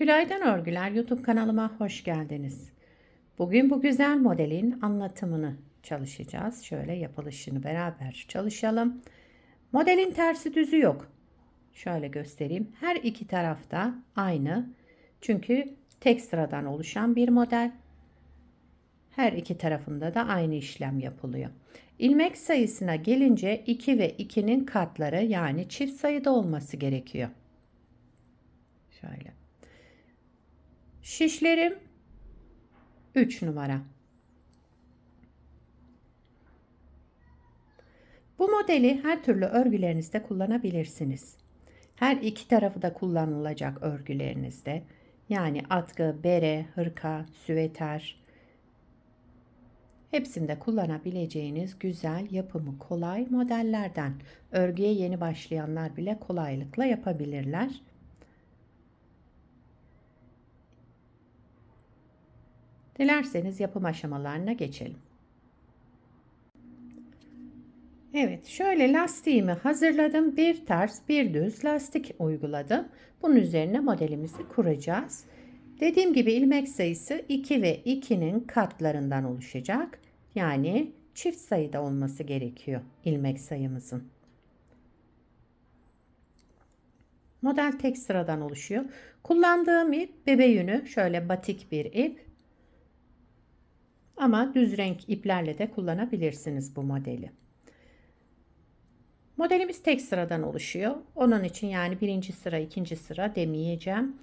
Tülay'dan Örgüler YouTube kanalıma hoş geldiniz. Bugün bu güzel modelin anlatımını çalışacağız. Şöyle yapılışını beraber çalışalım. Modelin tersi düzü yok. Şöyle göstereyim. Her iki tarafta aynı. Çünkü tek sıradan oluşan bir model. Her iki tarafında da aynı işlem yapılıyor. İlmek sayısına gelince 2 ve 2'nin katları yani çift sayıda olması gerekiyor. Şöyle. Şişlerim 3 numara. Bu modeli her türlü örgülerinizde kullanabilirsiniz. Her iki tarafı da kullanılacak örgülerinizde. Yani atkı, bere, hırka, süveter hepsinde kullanabileceğiniz güzel, yapımı kolay modellerden. Örgüye yeni başlayanlar bile kolaylıkla yapabilirler. Dilerseniz yapım aşamalarına geçelim. Evet, şöyle lastiğimi hazırladım. Bir ters, bir düz lastik uyguladım. Bunun üzerine modelimizi kuracağız. Dediğim gibi ilmek sayısı 2 ve 2'nin katlarından oluşacak. Yani çift sayıda olması gerekiyor ilmek sayımızın. Model tek sıradan oluşuyor. Kullandığım ip bebe yünü, şöyle batik bir ip. Ama düz renk iplerle de kullanabilirsiniz bu modeli. Modelimiz tek sıradan oluşuyor. Onun için yani birinci sıra, ikinci sıra demeyeceğim.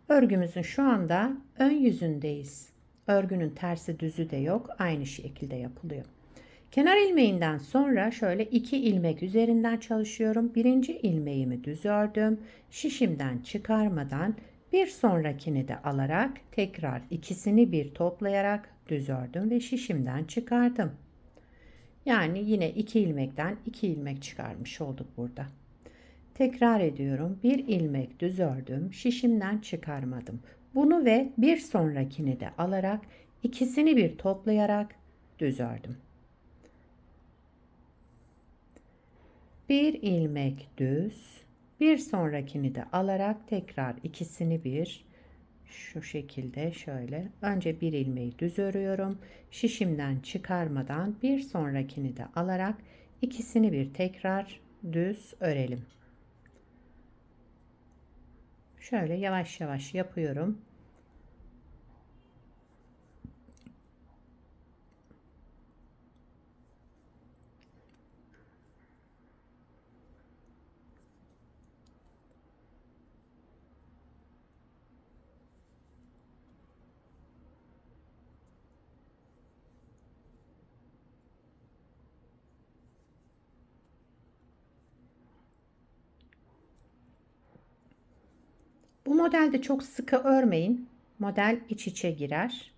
Örgümüzün şu anda ön yüzündeyiz. Örgünün tersi düzü de yok. Aynı şekilde yapılıyor. Kenar ilmeğinden sonra şöyle 2 ilmek üzerinden çalışıyorum. Birinci ilmeğimi düz ördüm. Şişimden çıkarmadan bir sonrakini de alarak tekrar ikisini bir toplayarak düz ördüm ve şişimden çıkardım. Yani yine 2 ilmekten 2 ilmek çıkarmış olduk burada. Tekrar ediyorum. Bir ilmek düz ördüm. Şişimden çıkarmadım. Bunu ve bir sonrakini de alarak ikisini bir toplayarak düz ördüm. Bir ilmek düz, bir sonrakini de alarak tekrar ikisini bir şu şekilde şöyle önce bir ilmeği düz örüyorum. Şişimden çıkarmadan bir sonrakini de alarak ikisini bir tekrar düz örelim. Şöyle yavaş yavaş yapıyorum. Bu modelde çok sıkı örmeyin. Model iç içe girer.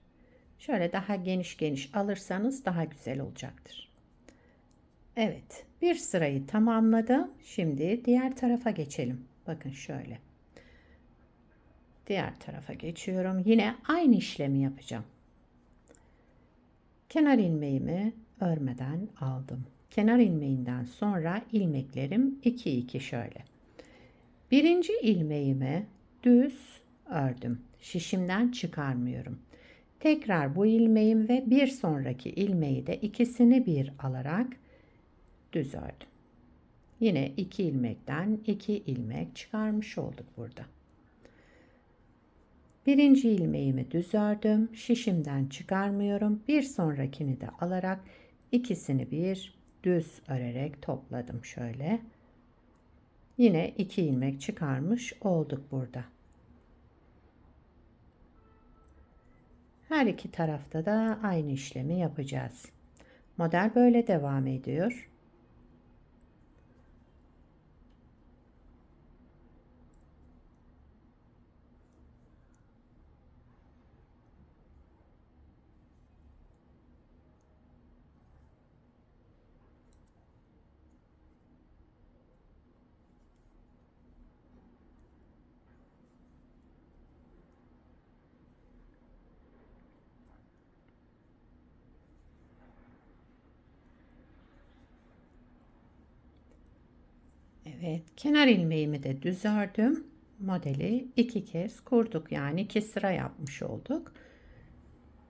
Şöyle daha geniş geniş alırsanız daha güzel olacaktır. Evet, bir sırayı tamamladım. Şimdi diğer tarafa geçelim. Bakın şöyle. Diğer tarafa geçiyorum. Yine aynı işlemi yapacağım. Kenar ilmeğimi örmeden aldım. Kenar ilmeğinden sonra ilmeklerim 2 2 şöyle. Birinci ilmeğimi düz ördüm. Şişimden çıkarmıyorum. Tekrar bu ilmeğim ve bir sonraki ilmeği de ikisini bir alarak düz ördüm. Yine 2 ilmekten 2 ilmek çıkarmış olduk burada. Birinci ilmeğimi düz ördüm. Şişimden çıkarmıyorum. Bir sonrakini de alarak ikisini bir düz örerek topladım şöyle. Yine 2 ilmek çıkarmış olduk burada. Her iki tarafta da aynı işlemi yapacağız. Model böyle devam ediyor. Evet, kenar ilmeğimi de düz ördüm. modeli 2 kez kurduk. Yani 2 sıra yapmış olduk.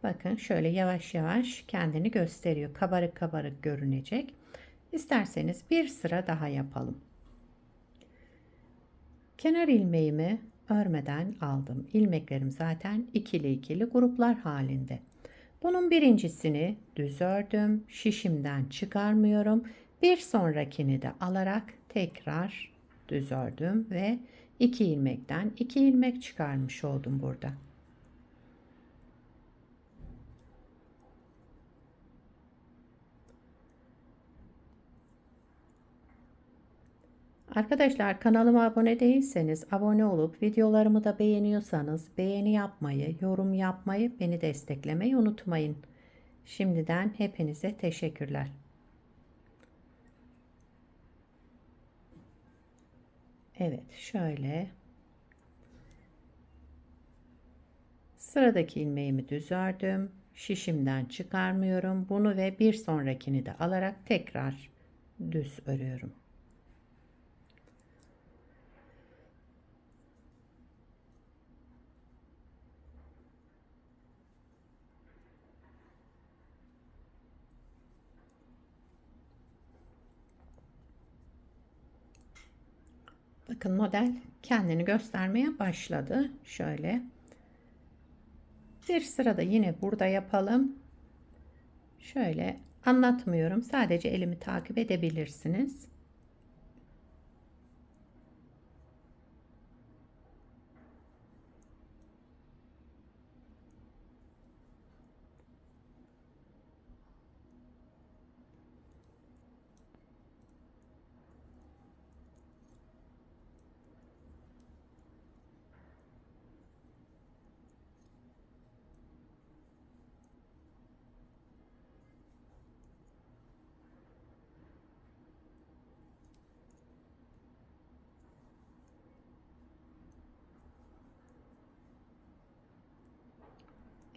Bakın şöyle yavaş yavaş kendini gösteriyor. Kabarık kabarık görünecek. İsterseniz bir sıra daha yapalım. Kenar ilmeğimi örmeden aldım. İlmeklerim zaten ikili ikili gruplar halinde. Bunun birincisini düz ördüm. Şişimden çıkarmıyorum. Bir sonrakini de alarak tekrar düz ördüm ve 2 ilmekten 2 ilmek çıkarmış oldum burada. Arkadaşlar kanalıma abone değilseniz abone olup videolarımı da beğeniyorsanız beğeni yapmayı, yorum yapmayı, beni desteklemeyi unutmayın. Şimdiden hepinize teşekkürler. Evet, şöyle sıradaki ilmeğimi düz ördüm. Şişimden çıkarmıyorum. Bunu ve bir sonrakini de alarak tekrar düz örüyorum. Bakın model kendini göstermeye başladı. Şöyle bir sırada yine burada yapalım. Şöyle anlatmıyorum. Sadece elimi takip edebilirsiniz.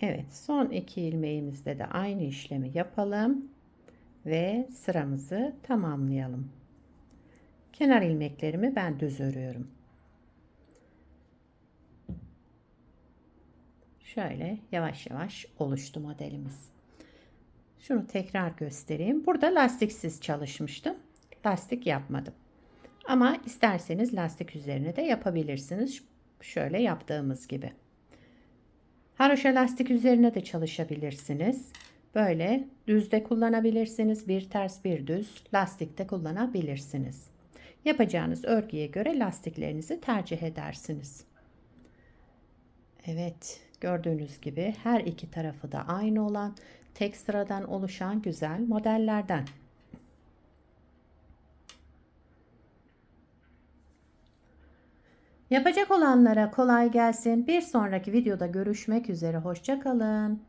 Evet, son 2 ilmeğimizde de aynı işlemi yapalım ve sıramızı tamamlayalım. Kenar ilmeklerimi ben düz örüyorum. Şöyle yavaş yavaş oluştu modelimiz. Şunu tekrar göstereyim. Burada lastiksiz çalışmıştım. Lastik yapmadım. Ama isterseniz lastik üzerine de yapabilirsiniz. Şöyle yaptığımız gibi. Haroşa lastik üzerine de çalışabilirsiniz. Böyle düzde kullanabilirsiniz. Bir ters bir düz lastikte kullanabilirsiniz. Yapacağınız örgüye göre lastiklerinizi tercih edersiniz. Evet, gördüğünüz gibi her iki tarafı da aynı olan tek sıradan oluşan güzel modellerden. Yapacak olanlara kolay gelsin. Bir sonraki videoda görüşmek üzere. Hoşça kalın.